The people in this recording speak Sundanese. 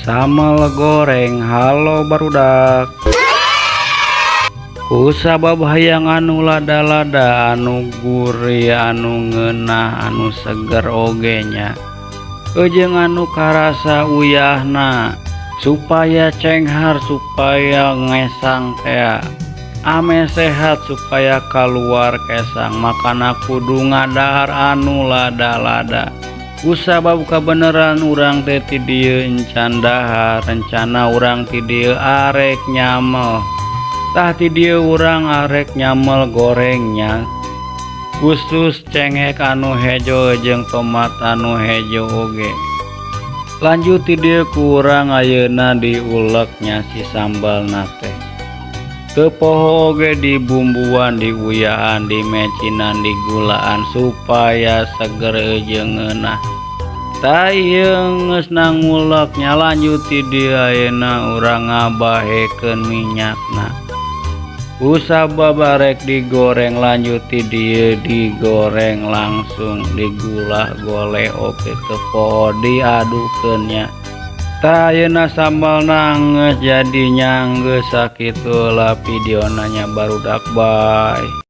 Sambal goreng halo barudak. Kusabab hayang anu lada-lada, anu gurih, anu ngeunah, anu seger oge nya. Jeung anu karasa uyahna supaya cenghar, supaya ngesang teh ame sehat, supaya keluar kesang, makana kudu ngadahar anu lada-lada. Kusabab kabeneran urang teh ti dieu encan dahar, rencana urang ti dieu arek nyamel. Tah ti dieu urang arek nyamel gorengnya, khusus cengek anu hejo jeung tomat anu hejo oge. Lanjut ti dieu ku urang ayeuna diuleknya si sambalna teh. Teu poho oge dibumbuan, diuyahan, dimecinan, digulaan supaya seger jeung ngeunah. Tah ieu geus nguleknya, lanjut ti dieu ayeuna urang ngabahekeun minyakna. Kusabab arek digoreng, lanjut ti dieu digoreng langsung, digulah goleh oge teu poho diadukeun nya. Tah ayeuna sambalna geus jadi nya, geus sakitu lah videona nya barudak. Bye.